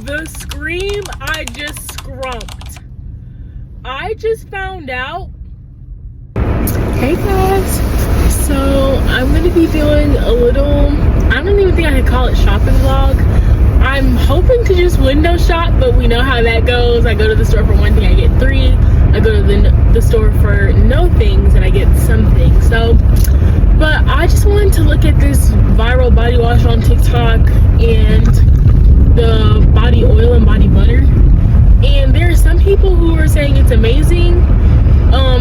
The scream I just scrumped. I just found out. Hey guys. So I'm going to be doing a little, I don't even think I could call it shopping vlog. I'm hoping to just window shop, but we know how that goes. I go to the store for one thing, I get three. I go to the store for no things and I get some things. So, but I just wanted to look at this viral body wash on TikTok and the body oil and body butter. And there are some people who are saying it's amazing.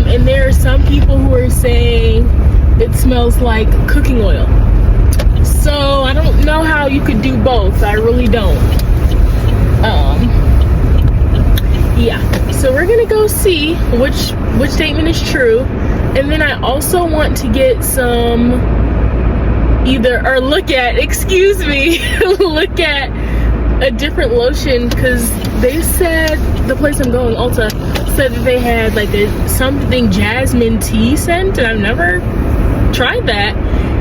And there are some people who are saying it smells like cooking oil. So I don't know how you could do both. I really don't. Yeah. So we're gonna go see which statement is true, and then I also want to get some look at a different lotion, because they said, the place I'm going, Ulta, said that they had like something jasmine tea scent, and I've never tried that.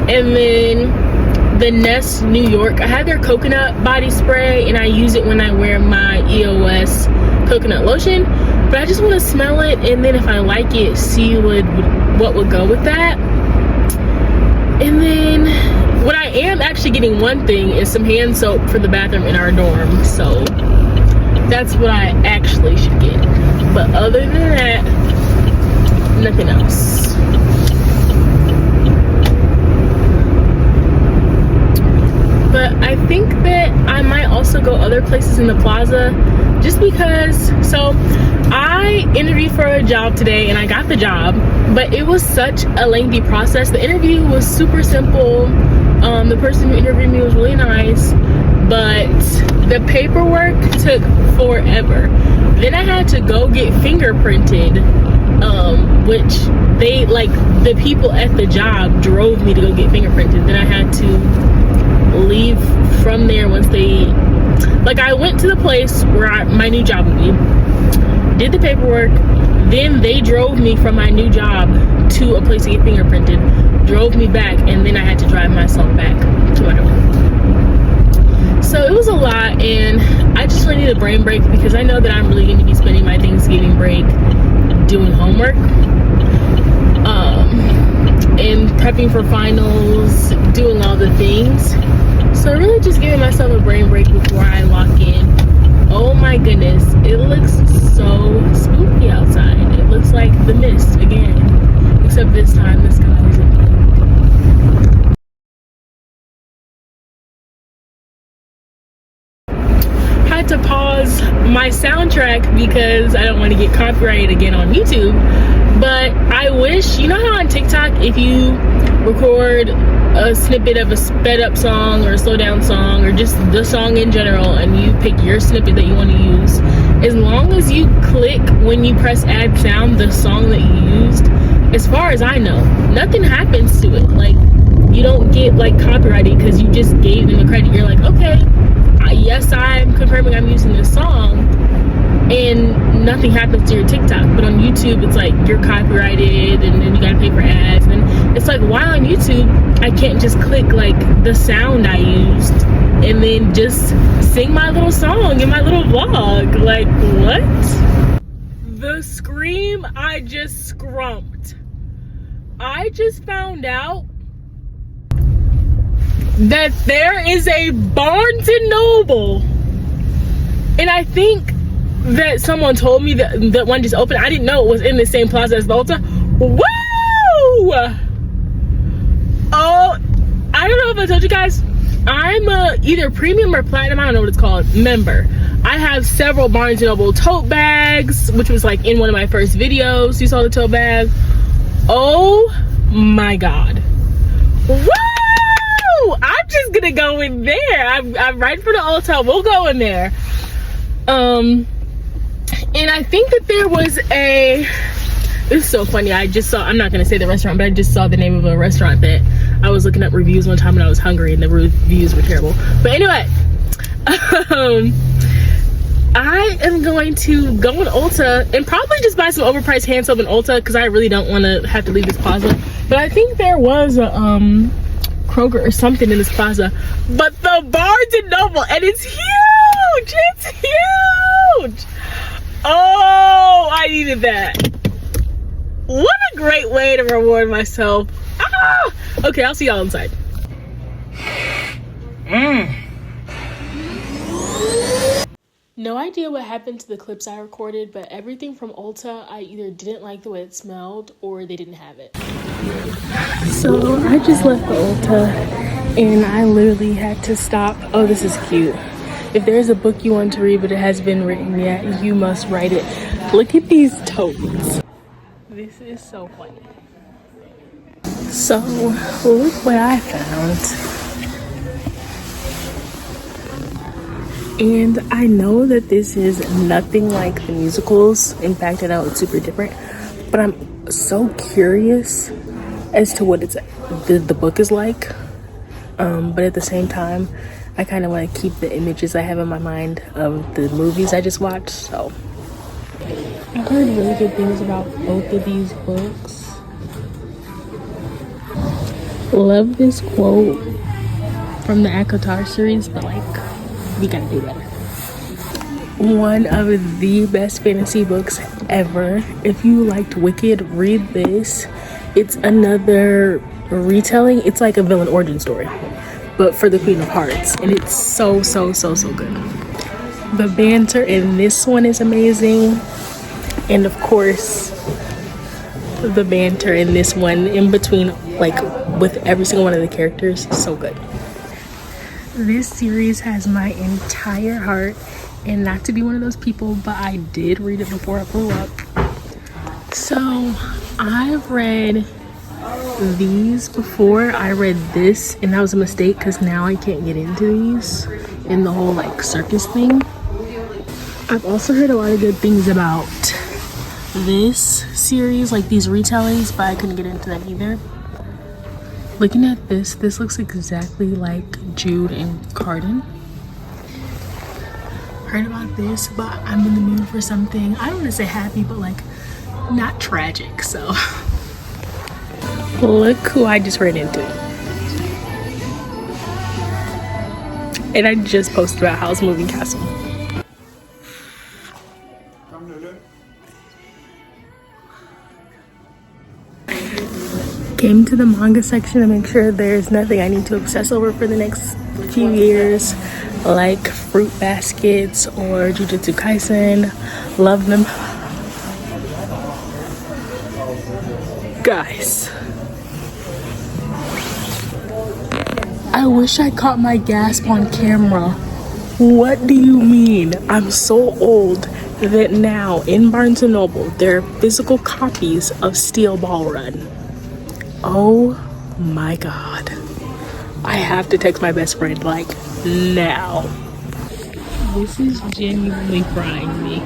And then the Nest New York, I had their coconut body spray, and I use it when I wear my EOS coconut lotion, but I just want to smell it, and then if I like it, see what would go with that. And then what I am actually getting, one thing, is some hand soap for the bathroom in our dorm. So that's what I actually should get. But other than that, nothing else. But I think that I might also go other places in the plaza, just because. So I interviewed for a job today and I got the job, but it was such a lengthy process. The interview was super simple. The person who interviewed me was really nice, but the paperwork took forever. Then I had to go get fingerprinted, which the people at the job drove me to go get fingerprinted. Then I had to leave from there once I went to the place where my new job would be, did the paperwork, then they drove me from my new job to a place to get fingerprinted, drove me back, and then I had to drive myself back to my dorm. So it was a lot, and I just really need a brain break, because I know that I'm really going to be spending my Thanksgiving break doing homework, and prepping for finals, doing all the things. So really just giving myself a brain break before I lock in. Oh my goodness, it looks so spooky outside. It looks like The Mist again, except this time the sky isn't blue. Had to pause my soundtrack because I don't want to get copyrighted again on YouTube. But I wish, you know how on TikTok, if you record a snippet of a sped up song or a slow down song, or just the song in general, and you pick your snippet that you want to use, as long as you click when you press add sound the song that you used, as far as I know, nothing happens to it. Like, you don't get copyrighted because you just gave them the credit. You're like, okay, yes, I'm confirming I'm using this song, and nothing happens to your TikTok. But on YouTube, it's like you're copyrighted, and then you gotta pay for ads. And it's like, why on YouTube I can't just click the sound I used and then just sing my little song in my little vlog? Like, what? The scream I just scrumped. I just found out that there is a Barnes and Noble, and I think that someone told me that one just opened. I didn't know it was in the same plaza as the Ulta. Woo! Oh, I don't know if I told you guys, I'm either premium or platinum, I don't know what it's called, member. I have several Barnes & Noble tote bags, which was in one of my first videos. You saw the tote bag. Oh my God. Woo! I'm just gonna go in there. I'm right for the Ulta. We'll go in there. And I think that there was it's so funny. I'm not gonna say the restaurant, but I just saw the name of a restaurant that I was looking up reviews one time when I was hungry, and the reviews were terrible. But anyway, I am going to go in Ulta and probably just buy some overpriced hand soap in Ulta, because I really don't want to have to leave this plaza. But I think there was a Kroger or something in this plaza. But the Barnes & Noble, and it's huge! It's needed that. What a great way to reward myself. Ah! Okay, I'll see y'all inside. No idea what happened to the clips I recorded, but everything from Ulta, I either didn't like the way it smelled or they didn't have it. So I just left the Ulta and I literally had to stop. Oh, this is cute. If there's a book you want to read but it hasn't been written yet, you must write it. Look at these totes. This is so funny. So look what I found. And I know that this is nothing like the musicals. In fact, I know it's super different. But I'm so curious as to what the book is like. But at the same time, I kind of want to keep the images I have in my mind of the movies I just watched. So I've heard really good things about both of these books. Love this quote from the ACOTAR series, but like, we gotta do better. One of the best fantasy books ever. If you liked Wicked, read this. It's another retelling. It's like a villain origin story, but for the Queen of Hearts, and it's so good. The banter in this one is amazing, and of course the banter in this one in between, like with every single one of the characters, so good. This series has my entire heart, and not to be one of those people, but I did read it before I blew up. So I've read these before. I read this, and that was a mistake because now I can't get into these in the whole like circus thing. I've also heard a lot of good things about this series, like these retellings, but I couldn't get into that either. Looking at this looks exactly like Jude and Carden. Heard about this, but I'm in the mood for something, I don't want to say happy, but like not tragic. So look who I just ran into. And I just posted about Howl's Moving Castle. Came to the manga section to make sure there's nothing I need to obsess over for the next few years, like Fruit Baskets or Jujutsu Kaisen. Love them. Guys, I wish I caught my gasp on camera. What do you mean? I'm so old that now in Barnes & Noble there are physical copies of Steel Ball Run. Oh my god. I have to text my best friend like now. This is genuinely frying me.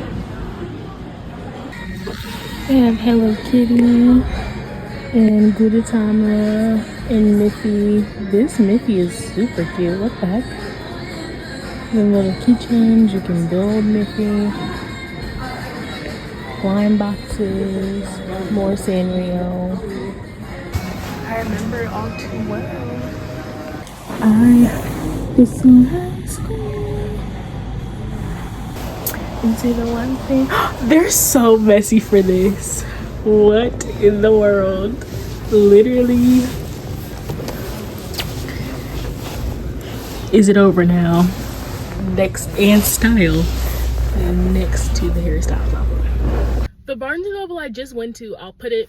And Hello Kitty and Gudetama and Miffy. This Miffy is super cute. What the heck? The little keychains you can build Miffy. Wine boxes. More Sanrio. I remember it all too well. I was in high school. And say the one thing. They're so messy for this. What in the world? Literally. Is it over now? Next, and style. Next to the hairstyle. The Barnes & Noble I just went to, I'll put it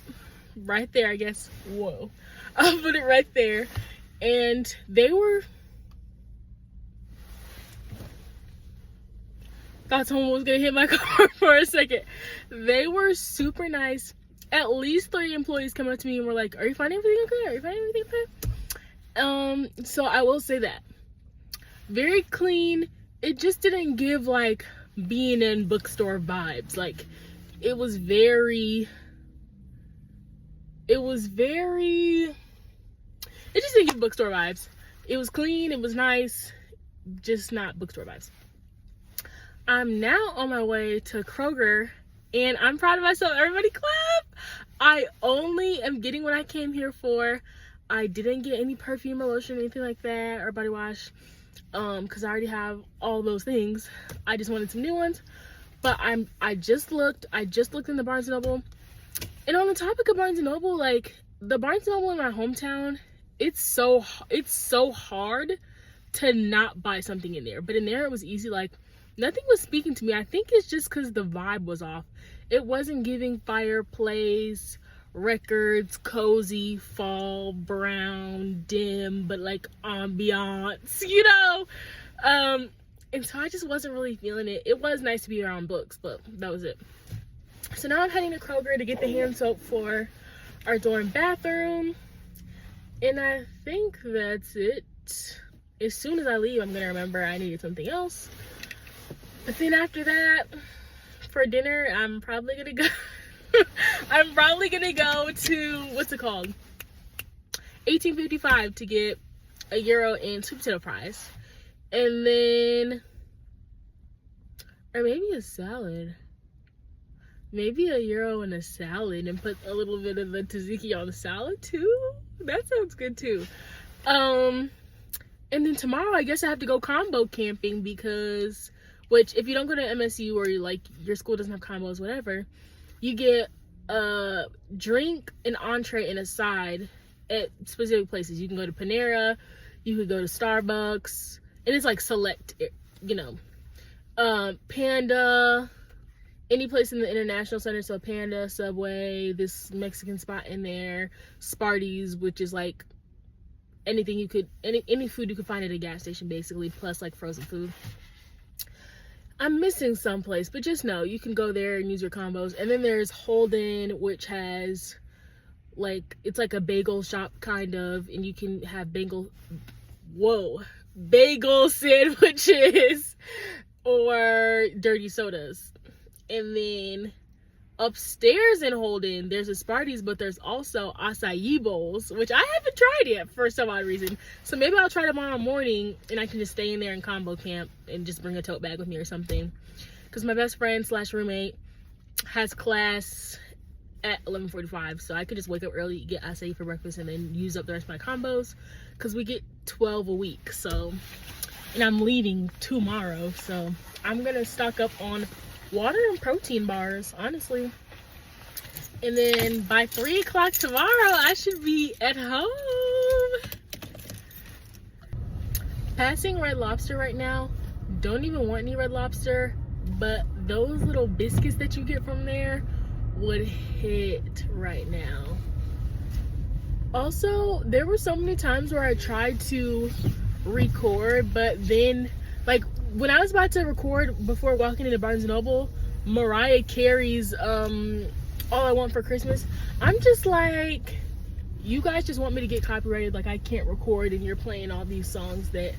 right there, I guess. Whoa. I'll put it right there. And they were... Thought someone was gonna hit my car for a second. They were super nice. At least 3 employees come up to me and were like, are you finding everything okay? Are you finding everything okay? So I will say that. Very clean. It just didn't give like being in bookstore vibes. Like it just didn't give bookstore vibes. It was clean, it was nice, just not bookstore vibes. I'm now on my way to Kroger, and I'm proud of myself. Everybody clap! I only am getting what I came here for. I didn't get any perfume or lotion or anything like that, or body wash, because I already have all those things. I just wanted some new ones. But I just looked in the Barnes & Noble. And on the topic of Barnes & Noble, like, the Barnes & Noble in my hometown, it's so hard to not buy something in there. But in there, it was easy. Like, nothing was speaking to me. I think it's just because the vibe was off. It wasn't giving fireplace, records, cozy, fall, brown, dim, but like ambiance, you know? And so I just wasn't really feeling it. It was nice to be around books, but that was it. So now I'm heading to Kroger to get the hand soap for our dorm bathroom. And I think that's it. As soon as I leave, I'm gonna remember I needed something else. But then after that, for dinner, I'm probably gonna go to, what's it called? 1855 to get a gyro and sweet potato fries. And then, or maybe a salad. Maybe a gyro and a salad, and put a little bit of the tzatziki on the salad too. That sounds good too. And then tomorrow, I guess I have to go combo camping because, which if you don't go to MSU or you, like, your school doesn't have combos, whatever, you get a drink, an entree, and a side at specific places. You can go to Panera, you could go to Starbucks, and it's like select, you know, Panda, any place in the International Center. So Panda, Subway, this Mexican spot in there, Sparty's, which is like anything you could, any food you could find at a gas station basically, plus like frozen food. I'm missing someplace, but just know you can go there and use your combos. And then there's Holden, which has like, it's like a bagel shop kind of, and you can have bagel sandwiches or dirty sodas. And then upstairs in Holden, there's a Sparty's, but there's also acai bowls, which I haven't tried yet for some odd reason. So maybe I'll try tomorrow morning and I can just stay in there in combo camp and just bring a tote bag with me or something. Because my best friend / roommate has class at 11:45, so I could just wake up early, get acai for breakfast, and then use up the rest of my combos, because we get 12 a week. So, and I'm leaving tomorrow, so I'm gonna stock up on water and protein bars, honestly. And then by 3 o'clock tomorrow, I should be at home. Passing Red Lobster right now. Don't even want any Red Lobster, but those little biscuits that you get from there would hit right now. Also, there were so many times where I tried to record, but then, like, when I was about to record before walking into Barnes & Noble, Mariah Carey's All I Want for Christmas, I'm just like, you guys just want me to get copyrighted. Like, I can't record and you're playing all these songs that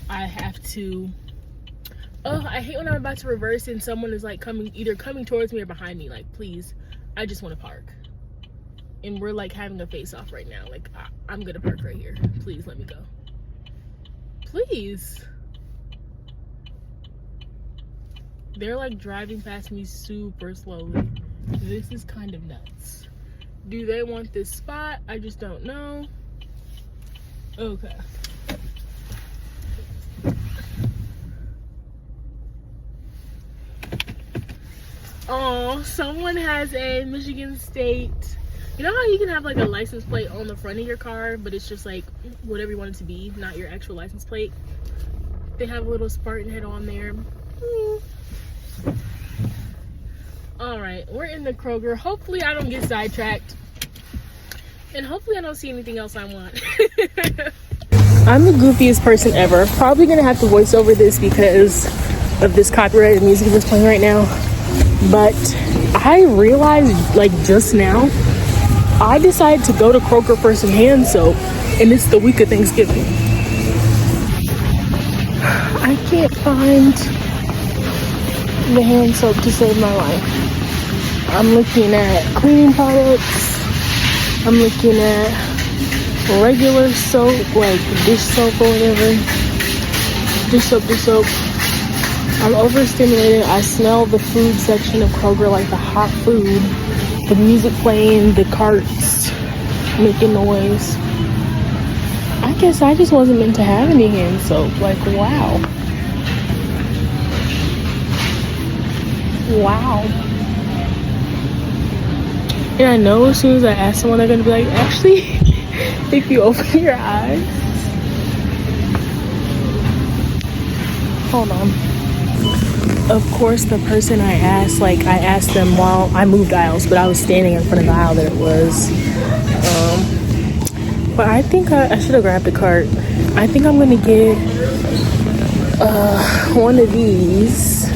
I have to. Oh, I hate when I'm about to reverse and someone is like either coming towards me or behind me. Like, please, I just want to park. And we're like having a face off right now. Like, I'm gonna park right here. Please let me go. Please. They're like driving past me super slowly. This is kind of nuts. Do they want this spot? I just don't know. Okay. Oh, someone has a Michigan State. You know how you can have like a license plate on the front of your car, but it's just like whatever you want it to be, not your actual license plate. They have a little Spartan head on there. All right, we're in the Kroger. Hopefully I don't get sidetracked, and hopefully I don't see anything else I want. I'm the goofiest person ever. Probably gonna have to voice over this because of this copyrighted music that's playing right now. But I realized, like, just now, I decided to go to Kroger for some hand soap, and it's the week of Thanksgiving. I can't find the hand soap to save my life. I'm looking at cleaning products. I'm looking at regular soap, like dish soap or whatever. Dish soap. I'm overstimulated. I smell the food section of Kroger, like the hot food, the music playing, the carts making noise. I guess I just wasn't meant to have any hand soap. Like, wow. Wow. And I know as soon as I ask someone, they're gonna be like, actually, if you open your eyes. Hold on. Of course, the person I asked, like, I asked them while I moved aisles, but I was standing in front of the aisle that it was. But I think I should have grabbed the cart. I think I'm gonna get one of these.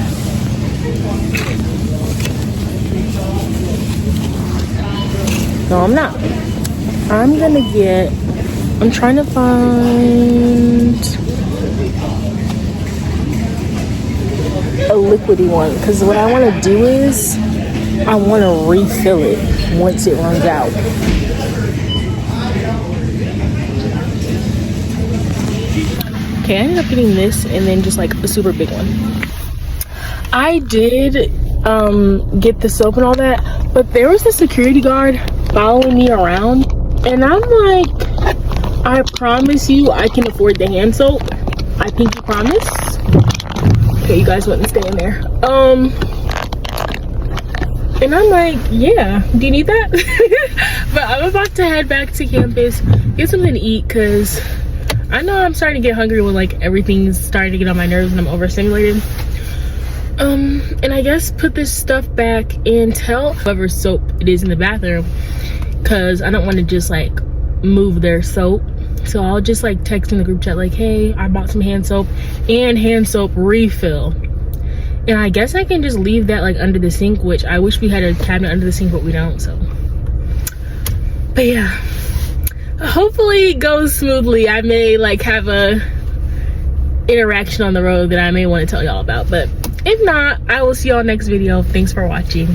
No, I'm not. I'm trying to find a liquidy one, because what I want to do is I want to refill it once it runs out. Okay, I ended up getting this and then just like a super big one. I did get the soap and all that, but there was a security guard following me around, and I'm like, I promise you I can afford the hand soap. I think you promise. Okay, you guys wouldn't stay in there. And I'm like, yeah, do you need that? But I'm about to head back to campus, get something to eat, because I know I'm starting to get hungry when like everything's starting to get on my nerves and I'm overstimulated. And I guess put this stuff back and tell whoever soap it is in the bathroom, because I don't want to just like move their soap. So I'll just like text in the group chat like, hey, I bought some hand soap and hand soap refill. And I guess I can just leave that like under the sink, which I wish we had a cabinet under the sink, but we don't. So, but yeah, hopefully it goes smoothly. I may like have a interaction on the road that I may want to tell y'all about, but if not, I will see y'all next video. Thanks for watching.